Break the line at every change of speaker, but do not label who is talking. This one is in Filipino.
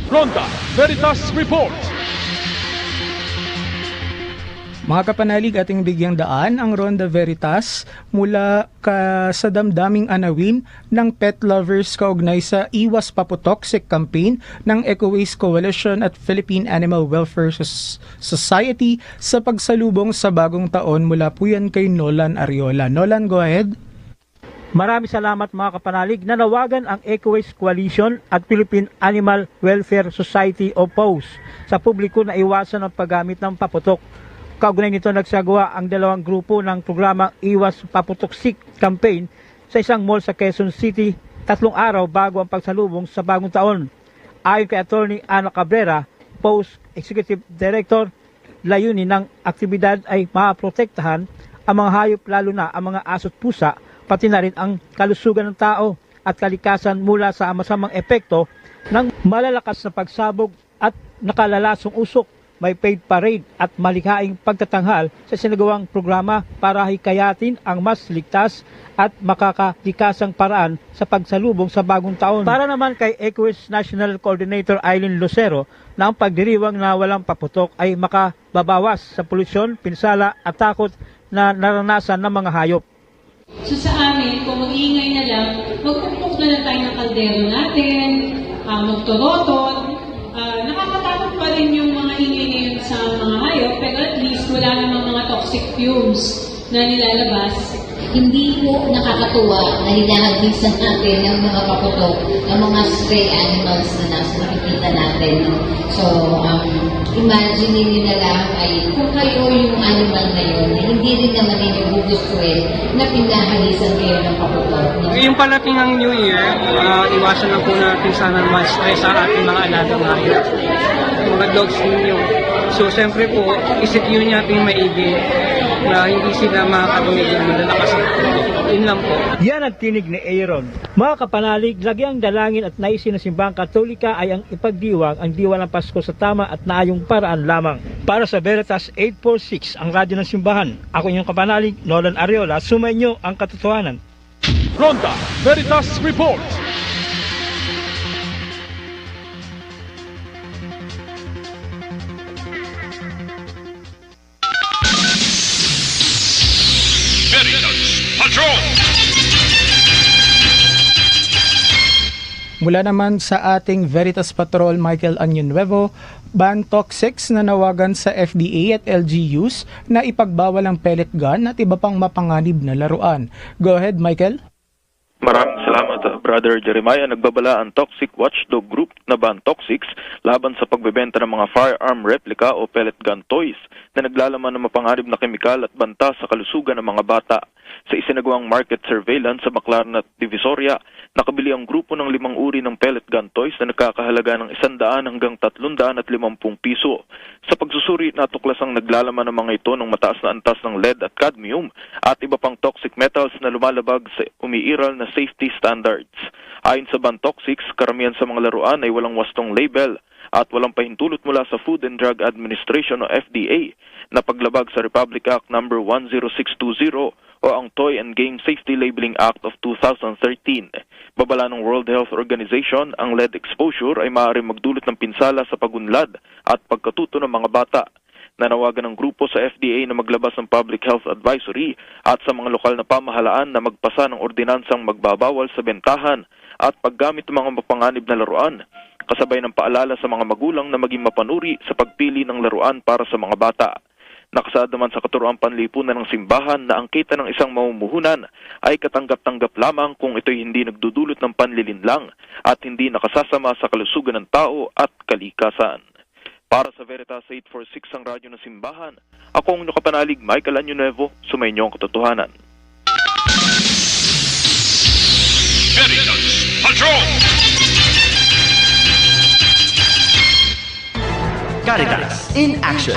Ronda Veritas Report.
Mga kapanalig, ating bigyang daan ang Ronda Veritas mula sa damdaming anawin ng pet lovers kaugnay sa Iwas Paputoxic campaign ng Eco Waste Coalition at Philippine Animal Welfare Society sa pagsalubong sa bagong taon. Mula po yan kay Nolan Ariola. Nolan, go ahead.
Maraming salamat mga kapanalig. Nanawagan ang Eco Waste Coalition at Philippine Animal Welfare Society o POWS sa publiko na iwasan ang paggamit ng paputok. Kaugnay nito nagsagawa ang dalawang grupo ng programang Iwas Paputoxic campaign sa isang mall sa Quezon City 3 araw bago ang pagsalubong sa bagong taon. Ayon kay Attorney Ana Cabrera, POWS Executive Director, layunin ng aktibidad ay maprotektahan ang mga hayop lalo na ang mga aso't pusa, pati na rin ang kalusugan ng tao at kalikasan mula sa masamang epekto ng malalakas na pagsabog at nakalalasong usok. May paid parade at malikhaing pagtatanghal sa sinagawang programa para hikayatin ang mas ligtas at makakalikasang paraan sa pagsalubong sa bagong taon. Para naman kay Eco Waste National Coordinator Eileen Lucero na ang pagdiriwang na walang paputok ay makababawas sa polusyon, pinsala at takot na naranasan ng mga hayop.
So sa amin, kung mag-iingay na lang, magpupok na lang tayo ng kaldero natin, magturotot. Nakakatakot pa rin yung mga ingay ngayon sa mga hayop, pero at least wala namang mga toxic fumes na nilalabas.
Hindi po nakakatuwa na hinahagisan natin ng mga paputok, ng mga stray animals na nakikita natin. No? So, imagine niyo na lang ay kung kayo yung animal na yun, hindi rin naman ninyo gugustuhin na pinahagisan kayo ng paputok. No?
Yung palating ng New Year, iwasan lang po natin sana ma-stress sa ating mga alagang hayop. Mga dogs ninyo. So, siyempre po, isipin natin maigi na hindi sila makakatunig ng malalakas. Yun lang po.
Yan ang tinig ni Aaron. Mga kapanalig, lagyang dalangin at naisin ng simbang katolika ay ang ipagdiwang ang diwa ng Pasko sa tama at naayong paraan lamang. Para sa Veritas 846, ang radyo ng simbahan. Ako inyong kapanalig, Nolan Ariola, sumainyo ang katotohanan.
Ronda Veritas Report.
Mula naman sa ating Veritas Patrol Michael Añonuevo, ban toxics na nawagan sa FDA at LGUs na ipagbawal ang pellet gun at iba pang mapanganib na laruan. Go ahead, Michael.
Maraming salamat, Brother Jeremiah. Nagbabala ang Toxic Watchdog Group na ban Toxics laban sa pagbebenta ng mga firearm replica o pellet gun toys na naglalaman ng mapanganib na kemikal at banta sa kalusugan ng mga bata. Sa isinagawang market surveillance sa Baclaran at Divisoria, nakabili ang grupo ng 5 uri ng pellet gun toys na nakakahalaga ng 100 hanggang 350 piso. Sa pagsusuri, natuklas ang naglalaman ng mga ito ng mataas na antas ng lead at cadmium at iba pang toxic metals na lumalabag sa umiiral na safety standards. Ayon sa ban Toxics, karamihan sa mga laruan ay walang wastong label at walang pahintulot mula sa Food and Drug Administration o FDA na paglabag sa Republic Act No. 10620 o ang Toy and Game Safety Labeling Act of 2013. Babala ng World Health Organization, ang lead exposure ay maaaring magdulot ng pinsala sa pagunlad at pagkatuto ng mga bata. Nanawagan ng grupo sa FDA na maglabas ng Public Health Advisory at sa mga lokal na pamahalaan na magpasa ng ordinansang magbabawal sa bentahan at paggamit ng mga mapanganib na laruan, kasabay ng paalala sa mga magulang na maging mapanuri sa pagpili ng laruan para sa mga bata. Nakasada man sa katuroang panlipunan ng simbahan na ang kita ng isang mamumuhunan ay katanggap-tanggap lamang kung ito'y hindi nagdudulot ng panlilinlang at hindi nakasasama sa kalusugan ng tao at kalikasan. Para sa Veritas 846 ang radyo ng simbahan, ako ang inyong kapanalig Michael Añonuevo, sumainyo ang katotohanan.
Veritas Patrol.
Caritas in action.